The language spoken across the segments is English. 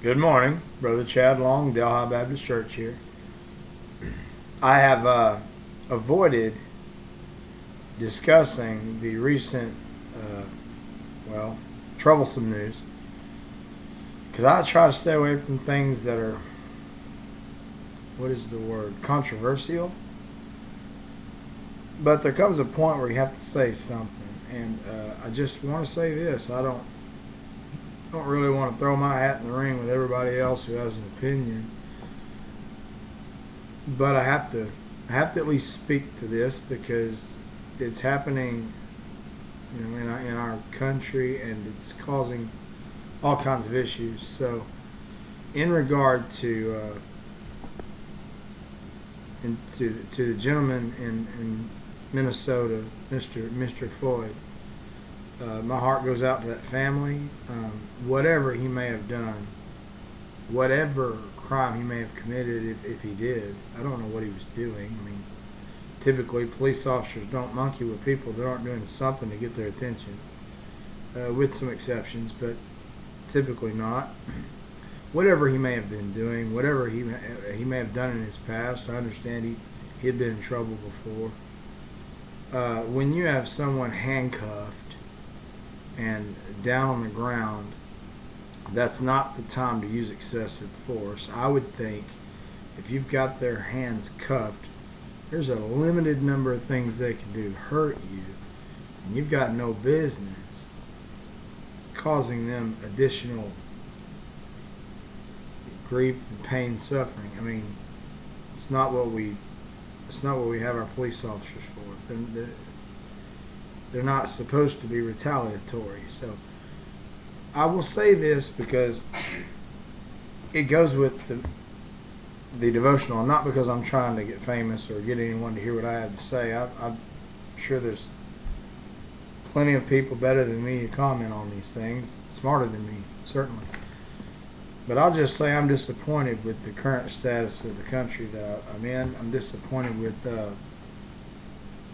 Good morning, Brother Chad Long, Delhi Baptist Church here. I have avoided discussing the recent, troublesome news because I try to stay away from things that are, controversial. But there comes a point where you have to say something, and I just want to say this: I don't really want to throw my hat in the ring with everybody else who has an opinion, but I have to at least speak to this because it's happening, in our country, and it's causing all kinds of issues. So, in regard to the gentleman in Minnesota, Mr. Floyd. My heart goes out to that family. Whatever he may have done, whatever crime he may have committed, if he did, I don't know what he was doing. I mean, typically police officers don't monkey with people that aren't doing something to get their attention, with some exceptions, but typically not. Whatever he may have been doing, whatever he may have done in his past, I understand he had been in trouble before. When you have someone handcuffed and down on the ground, that's not the time to use excessive force. I would think if you've got their hands cuffed, there's a limited number of things they can do to hurt you, and you've got no business causing them additional grief and pain, suffering. I mean, it's not what we have our police officers for. They're not supposed to be retaliatory. So I will say this because it goes with the devotional, not because I'm trying to get famous or get anyone to hear what I have to say. I'm sure there's plenty of people better than me to comment on these things, smarter than me, certainly. But I'll just say I'm disappointed with the current status of the country that I'm in. I'm disappointed with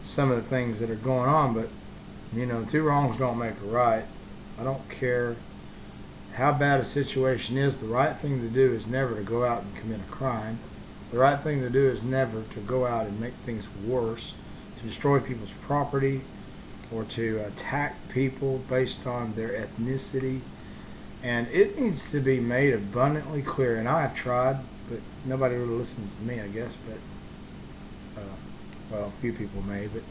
some of the things that are going on, but two wrongs don't make a right. I don't care how bad a situation is. The right thing to do is never to go out and commit a crime. The right thing to do is never to go out and make things worse, to destroy people's property, or to attack people based on their ethnicity. And it needs to be made abundantly clear, and I have tried, but nobody really listens to me, I guess, but a few people may, but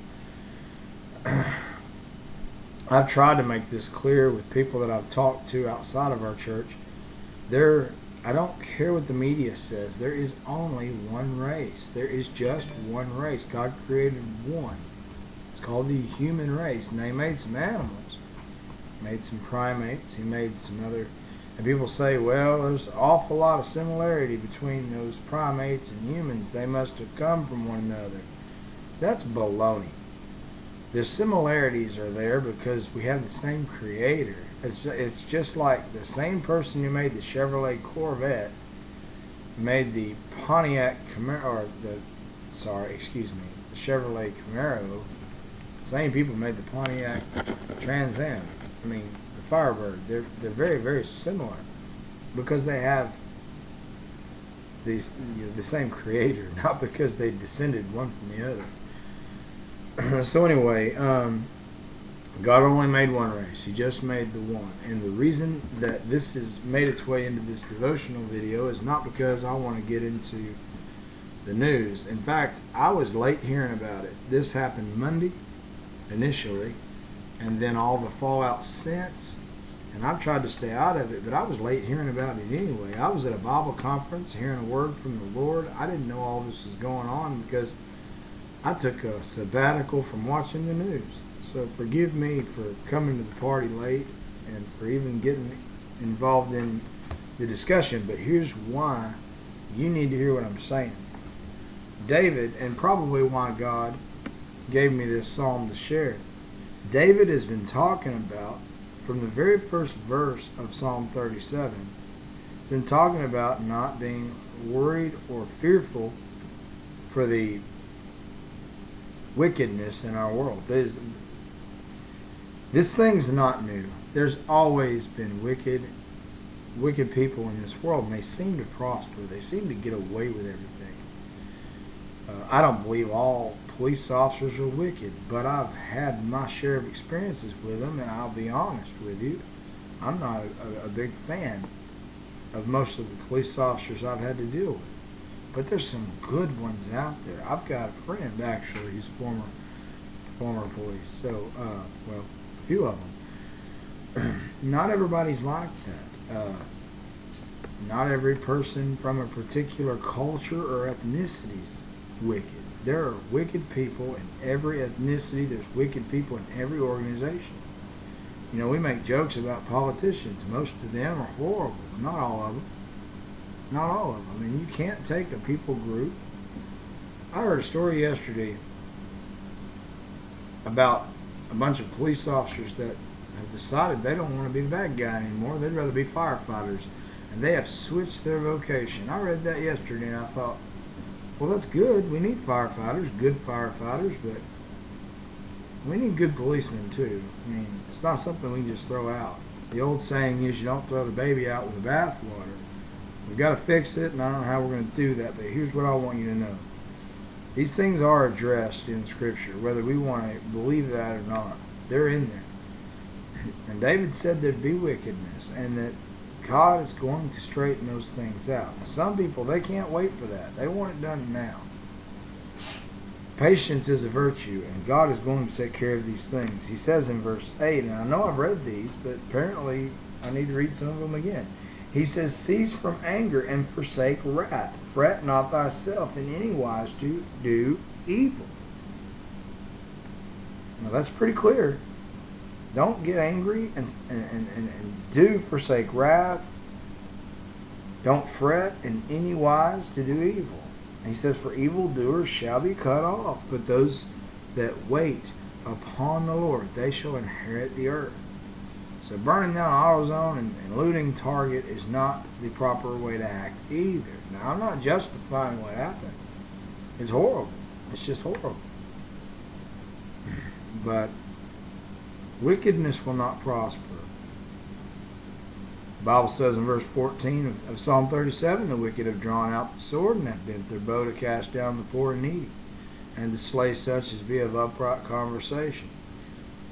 I've tried to make this clear with people that I've talked to outside of our church. I don't care what the media says. There is only one race. There is just one race. God created one. It's called the human race, and He made some animals. He made some primates. He made some other. And people say, well, there's an awful lot of similarity between those primates and humans. They must have come from one another. That's baloney. The similarities are there because we have the same creator. It's just like the same person who made the Chevrolet Corvette made the Pontiac Camaro, the Chevrolet Camaro. The same people made the Pontiac Trans Am. I mean, the Firebird. They're very, very similar because they have the same creator, not because they descended one from the other. So anyway, God only made one race. He just made the one. And the reason that this has made its way into this devotional video is not because I want to get into the news. In fact, I was late hearing about it. This happened Monday, initially, and then all the fallout since. And I've tried to stay out of it, but I was late hearing about it anyway. I was at a Bible conference hearing a word from the Lord. I didn't know all this was going on because I took a sabbatical from watching the news. So forgive me for coming to the party late and for even getting involved in the discussion. But here's why you need to hear what I'm saying. David, and probably why God gave me this psalm to share. David has been talking about, from the very first verse of Psalm 37, been talking about not being worried or fearful for the wickedness in our world. This thing's not new. There's always been wicked wicked people in this world, and they seem to prosper. They seem to get away with everything. I don't believe all police officers are wicked, but I've had my share of experiences with them, and I'll be honest with you, I'm not a big fan of most of the police officers I've had to deal with. But there's some good ones out there. I've got a friend, actually, who's former police, so, well, a few of them. Not everybody's like that. Not every person from a particular culture or ethnicity is wicked. There are wicked people in every ethnicity. There's wicked people in every organization. You know, we make jokes about politicians. Most of them are horrible. Not all of them. Not all of them. I mean, you can't take a people group. I heard a story yesterday about a bunch of police officers that have decided they don't want to be the bad guy anymore. They'd rather be firefighters. And they have switched their vocation. I read that yesterday and I thought, well, that's good. We need firefighters, good firefighters, but we need good policemen too. I mean, it's not something we can just throw out. The old saying is you don't throw the baby out with the bathwater. We've got to fix it, and I don't know how we're going to do that, but here's what I want you to know. These things are addressed in Scripture, whether we want to believe that or not. They're in there. And David said there'd be wickedness, and that God is going to straighten those things out. Now, some people, they can't wait for that. They want it done now. Patience is a virtue, and God is going to take care of these things. He says in verse 8, and I know I've read these, but apparently I need to read some of them again. He says, cease from anger and forsake wrath. Fret not thyself in any wise to do evil. Now that's pretty clear. Don't get angry and do forsake wrath. Don't fret in any wise to do evil. He says, for evildoers shall be cut off, but those that wait upon the Lord, they shall inherit the earth. So burning down AutoZone and looting Target is not the proper way to act either. Now, I'm not justifying what happened. It's horrible. It's just horrible. But wickedness will not prosper. The Bible says in verse 14 of Psalm 37, the wicked have drawn out the sword and have bent their bow to cast down the poor and needy, and to slay such as be of upright conversation.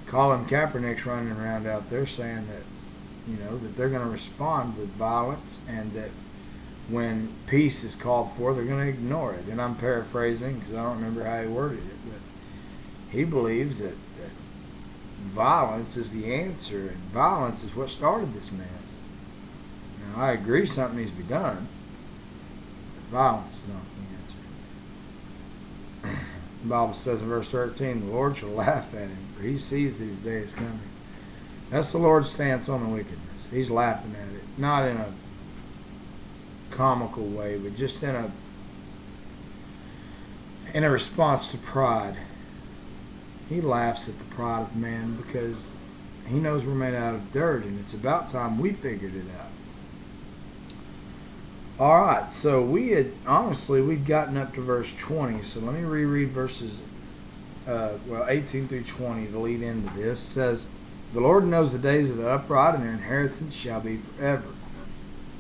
Colin Kaepernick's running around out there saying that, you know, that they're going to respond with violence, and that when peace is called for, they're going to ignore it. And I'm paraphrasing because I don't remember how he worded it, but he believes that violence is the answer, and violence is what started this mess. Now, I agree something needs to be done, but violence is not the answer. The Bible says in verse 13, the Lord shall laugh at him, for he sees these days coming. That's the Lord's stance on the wickedness. He's laughing at it, not in a comical way, but just in a response to pride. He laughs at the pride of man because he knows we're made out of dirt, and it's about time we figured it out. All right, so we'd gotten up to verse 20, so let me reread verses 18 through 20 to lead into this. It says, the Lord knows the days of the upright, and their inheritance shall be forever.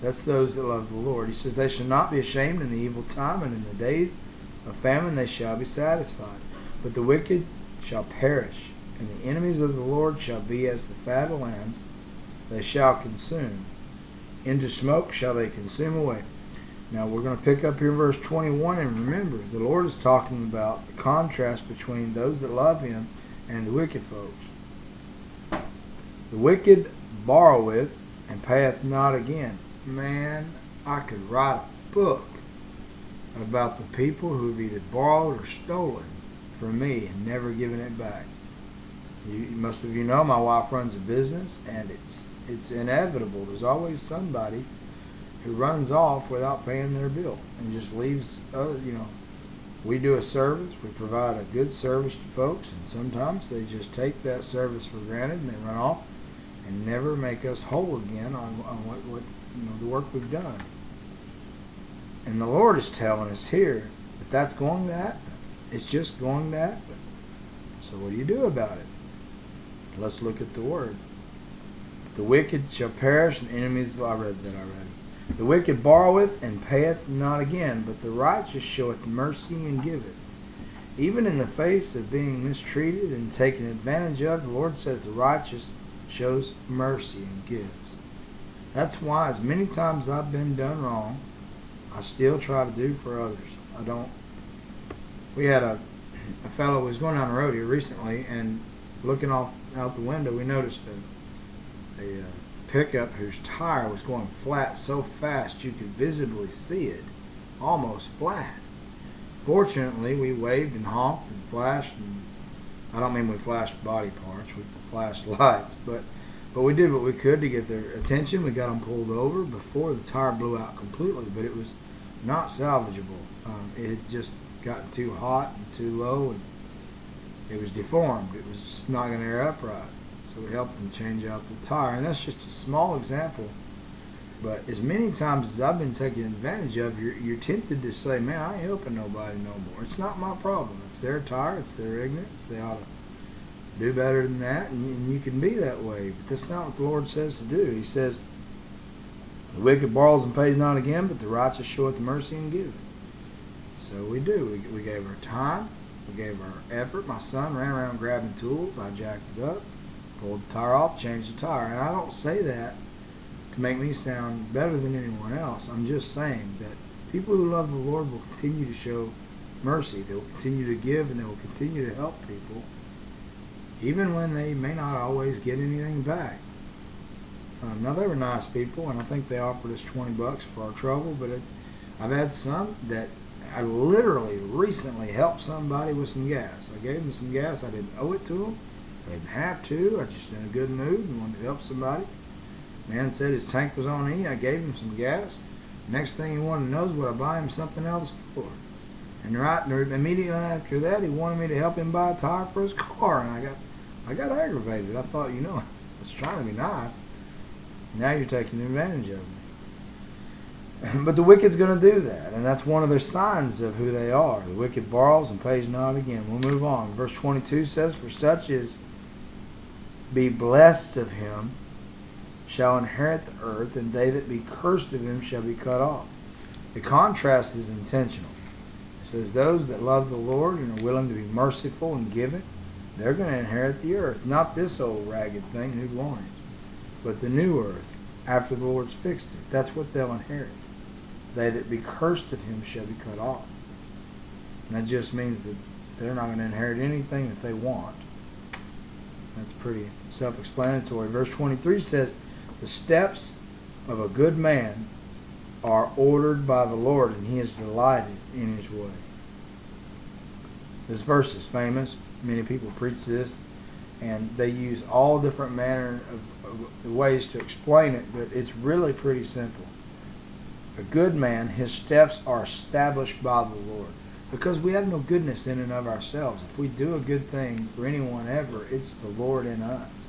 That's those that love the Lord. He says, they shall not be ashamed in the evil time, and in the days of famine they shall be satisfied. But the wicked shall perish, and the enemies of the Lord shall be as the fat of lambs, they shall consume. Into smoke shall they consume away. Now we're going to pick up here in verse 21, and remember, the Lord is talking about the contrast between those that love Him and the wicked folks. The wicked borroweth and payeth not again. Man, I could write a book about the people who have either borrowed or stolen from me and never given it back. Most of you know my wife runs a business, and it's inevitable. There's always somebody who runs off without paying their bill and just leaves. We do a service. We provide a good service to folks, and sometimes they just take that service for granted and they run off and never make us whole again on what the work we've done. And the Lord is telling us here that that's going to happen. It's just going to happen. So what do you do about it? Let's look at the Word. The wicked shall perish, and the enemies. I read that already. The wicked borroweth and payeth not again, but the righteous showeth mercy and giveth. Even in the face of being mistreated and taken advantage of, the Lord says the righteous shows mercy and gives. That's why as many times I've been done wrong, I still try to do for others. I don't. We had a fellow who was going down the road here recently, and looking out the window, we noticed a pickup whose tire was going flat so fast you could visibly see it, almost flat. Fortunately, we waved and honked and flashed, and I don't mean we flashed body parts, we flashed lights, but we did what we could to get their attention. We got them pulled over before the tire blew out completely, but it was not salvageable. It had just gotten too hot and too low, and it was deformed. It was just not going to air up right. So we helped them change out the tire. And that's just a small example. But as many times as I've been taken advantage of, you're tempted to say, man, I ain't helping nobody no more. It's not my problem. It's their tire. It's their ignorance. They ought to do better than that. And you can be that way. But that's not what the Lord says to do. He says, the wicked borrows and pays not again, but the righteous showeth mercy and giveth. So we do. We gave our time. We gave our effort. My son ran around grabbing tools. I jacked it up, pulled the tire off, changed the tire. And I don't say that to make me sound better than anyone else. I'm just saying that people who love the Lord will continue to show mercy. They will continue to give, and they will continue to help people, even when they may not always get anything back. Now, they were nice people, and I think they offered us $20 for our trouble, but I've had some that I literally recently helped somebody with some gas. I gave them some gas. I didn't owe it to them. I didn't have to. I was just in a good mood and wanted to help somebody. Man said his tank was on E. I gave him some gas. Next thing he wanted to know is would I buy him something else for. And immediately after that, he wanted me to help him buy a tire for his car, and I got aggravated. I thought, I was trying to be nice. Now you're taking advantage of me. But the wicked's going to do that, and that's one of their signs of who they are. The wicked borrows and pays not again. We'll move on. Verse 22 says, for such as be blessed of him shall inherit the earth, and they that be cursed of him shall be cut off. The contrast is intentional. It says those that love the Lord and are willing to be merciful and give it, they're going to inherit the earth. Not this old ragged thing who'd want it, but the new earth after the Lord's fixed it. That's what they'll inherit. They that be cursed of him shall be cut off. And that just means that they're not going to inherit anything that they want. That's pretty self-explanatory. Verse 23 says, the steps of a good man are ordered by the Lord, and he is delighted in his way. This verse is famous. Many people preach this, and they use all different manner of ways to explain it, but it's really pretty simple. A good man, his steps are established by the Lord, because we have no goodness in and of ourselves. If we do a good thing for anyone ever, it's the Lord in us.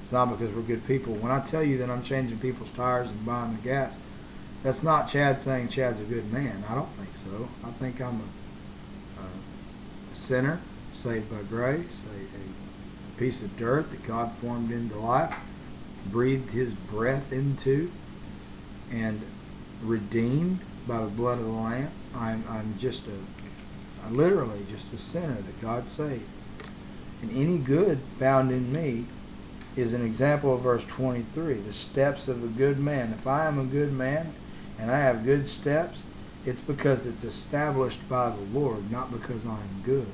It's not because we're good people. When I tell you that I'm changing people's tires and buying the gas, that's not Chad saying Chad's a good man. I don't think so. I think I'm a sinner, saved by grace, a piece of dirt that God formed into life, breathed his breath into, and redeemed by the blood of the Lamb. I'm literally just a sinner that God saved. And any good found in me is an example of verse 23, the steps of a good man. If I am a good man and I have good steps, it's because it's established by the Lord, not because I am good.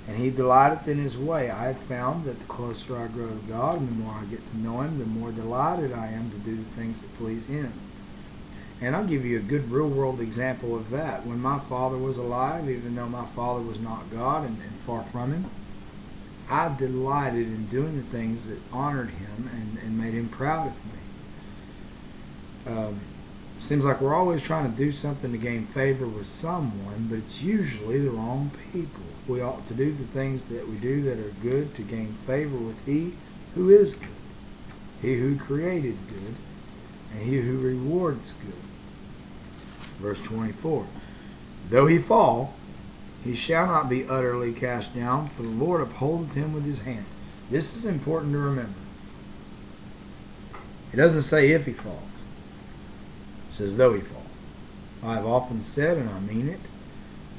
And he delighteth in his way. I have found that the closer I grow to God and the more I get to know him, the more delighted I am to do the things that please him. And I'll give you a good real-world example of that. When my father was alive, even though my father was not God and far from him, I delighted in doing the things that honored him and made him proud of me. Seems like we're always trying to do something to gain favor with someone, but it's usually the wrong people. We ought to do the things that we do that are good to gain favor with he who is good, he who created good, and he who rewards good. Verse 24, though he fall, he shall not be utterly cast down, for the Lord upholdeth him with his hand. This is important to remember. It doesn't say if he falls. It says though he falls. I have often said, and I mean it,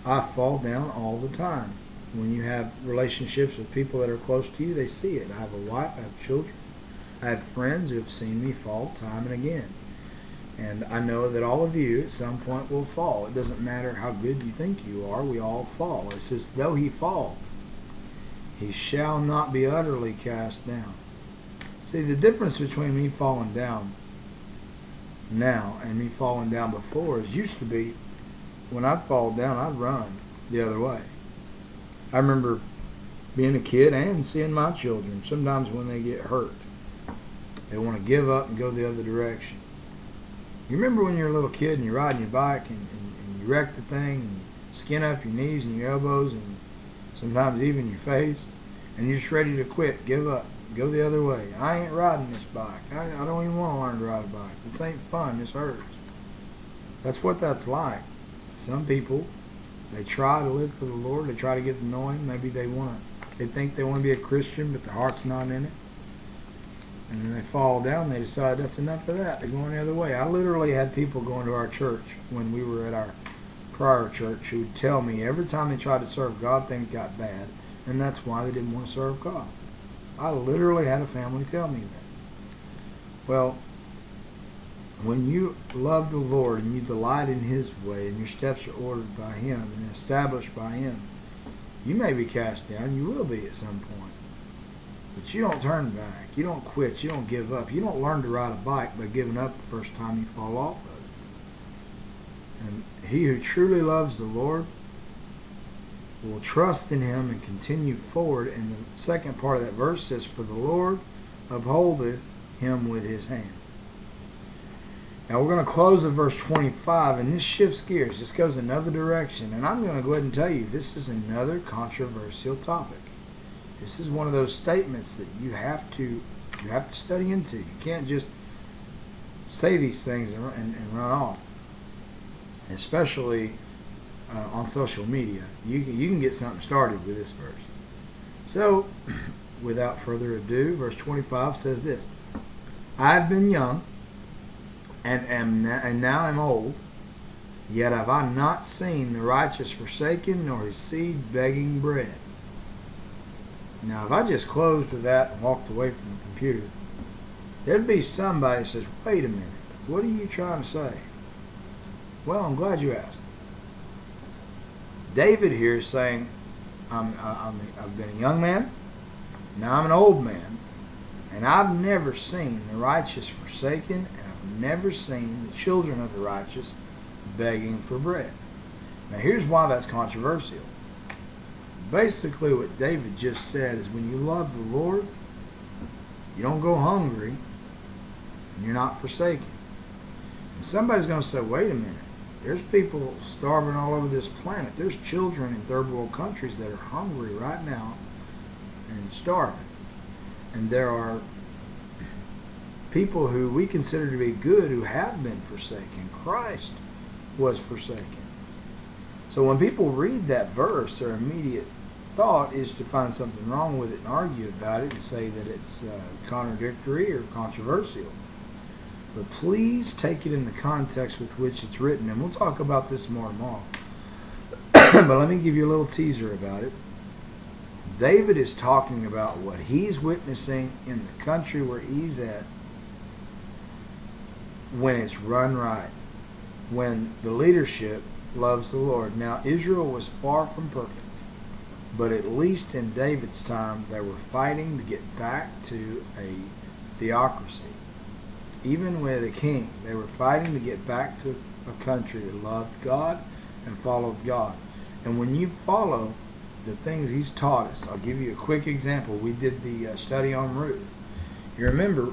I fall down all the time. When you have relationships with people that are close to you, they see it. I have a wife, I have children, I have friends who have seen me fall time and again. And I know that all of you at some point will fall. It doesn't matter how good you think you are, we all fall. It says, though he fall, he shall not be utterly cast down. See, the difference between me falling down now and me falling down before is used to be when I'd fall down, I'd run the other way. I remember being a kid and seeing my children, sometimes when they get hurt, they want to give up and go the other direction. You remember when you're a little kid and you're riding your bike and you wreck the thing and skin up your knees and your elbows and sometimes even your face, and you're just ready to quit, give up, go the other way. I ain't riding this bike. I don't even want to learn to ride a bike. This ain't fun. This hurts. That's what that's like. Some people, they try to live for the Lord. They try to get to know Him. Maybe they think they want to be a Christian, but their heart's not in it. And then they fall down. They decide that's enough of that. They're going the other way. I literally had people going to our church when we were at our prior church who would tell me every time they tried to serve God, things got bad, and that's why they didn't want to serve God. I literally had a family tell me that. Well, when you love the Lord and you delight in His way and your steps are ordered by Him and established by Him, you may be cast down. You will be at some point. But you don't turn back. You don't quit. You don't give up. You don't learn to ride a bike by giving up the first time you fall off of it. And he who truly loves the Lord will trust in Him and continue forward. And the second part of that verse says, for the Lord upholdeth him with His hand. Now we're going to close at verse 25, and this shifts gears. This goes another direction. And I'm going to go ahead and tell you, this is another controversial topic. This is one of those statements that you have to study into. You can't just say these things and run off. Especially on social media. You can get something started with this verse. So, without further ado, verse 25 says this: I have been young, and now am old, yet have I not seen the righteous forsaken, nor his seed begging bread. Now, if I just closed with that and walked away from the computer, there'd be somebody that says, wait a minute, what are you trying to say? Well, I'm glad you asked. David here is saying, I've been a young man, now I'm an old man, and I've never seen the righteous forsaken, and I've never seen the children of the righteous begging for bread. Now, here's why that's controversial. Basically, what David just said is when you love the Lord, you don't go hungry, and you're not forsaken. And somebody's going to say, wait a minute, there's people starving all over this planet. There's children in third world countries that are hungry right now and starving. And there are people who we consider to be good who have been forsaken. Christ was forsaken. So when people read that verse, their immediate thought is to find something wrong with it and argue about it and say that it's contradictory or controversial. But please take it in the context with which it's written, and we'll talk about this more tomorrow. But let me give you a little teaser about it. David is talking about what he's witnessing in the country where he's at when it's run right, when the leadership loves the Lord. Now, Israel was far from perfect, but at least in David's time, they were fighting to get back to a theocracy. Even with a king, they were fighting to get back to a country that loved God and followed God. And when you follow the things He's taught us, I'll give you a quick example. We did the study on Ruth. You remember,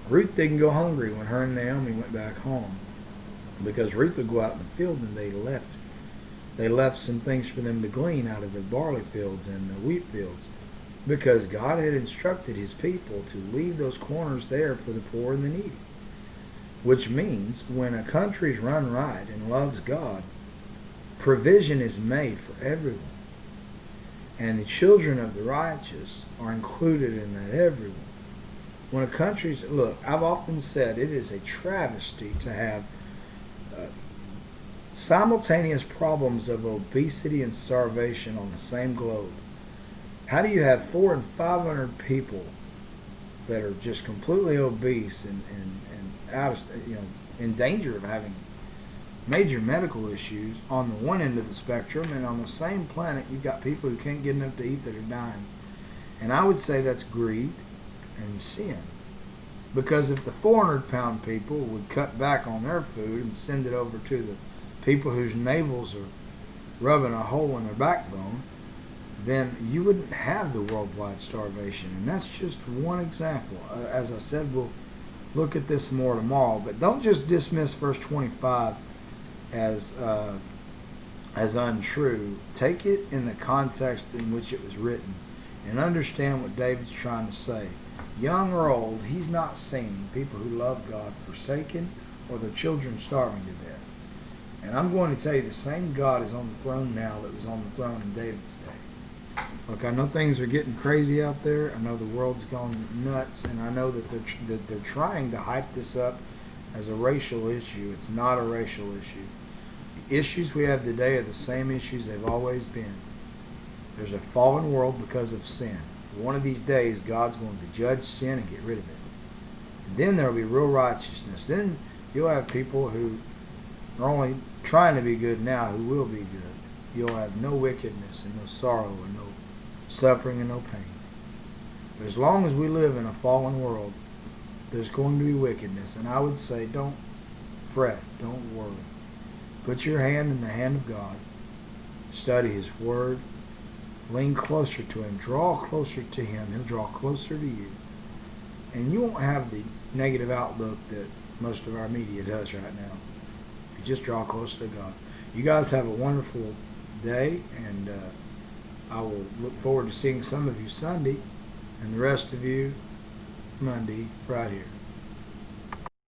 Ruth didn't go hungry when her and Naomi went back home, because Ruth would go out in the field and they left some things for them to glean out of the barley fields and the wheat fields, because God had instructed His people to leave those corners there for the poor and the needy. Which means when a country's run right and loves God, provision is made for everyone. And the children of the righteous are included in that everyone. When a country's, look, I've often said it is a travesty to have uh, simultaneous problems of obesity and starvation on the same globe. How do you have 400 and 500 people that are just completely obese and out of, in danger of having major medical issues on the one end of the spectrum, and on the same planet you've got people who can't get enough to eat that are dying? And I would say that's greed and sin. Because if the 400-pound people would cut back on their food and send it over to the people whose navels are rubbing a hole in their backbone, then you wouldn't have the worldwide starvation. And that's just one example. As I said, we'll look at this more tomorrow. But don't just dismiss verse 25 as untrue. Take it in the context in which it was written and understand what David's trying to say. Young or old, he's not seeing people who love God forsaken or their children starving to death. And I'm going to tell you, the same God is on the throne now that was on the throne in David's day. Look, I know things are getting crazy out there. I know the world's gone nuts, and I know that they're trying to hype this up as a racial issue. It's not a racial issue. The issues we have today are the same issues they've always been. There's a fallen world because of sin. One of these days, God's going to judge sin and get rid of it. And then there will be real righteousness. Then you'll have people who are only trying to be good now who will be good. You'll have no wickedness and no sorrow and no suffering and no pain. But as long as we live in a fallen world, there's going to be wickedness. And I would say, don't fret, don't worry. Put your hand in the hand of God. Study His Word. Lean closer to Him. Draw closer to Him. He'll draw closer to you. And you won't have the negative outlook that most of our media does right now. If you just draw closer to God. You guys have a wonderful day, and I will look forward to seeing some of you Sunday and the rest of you Monday right here.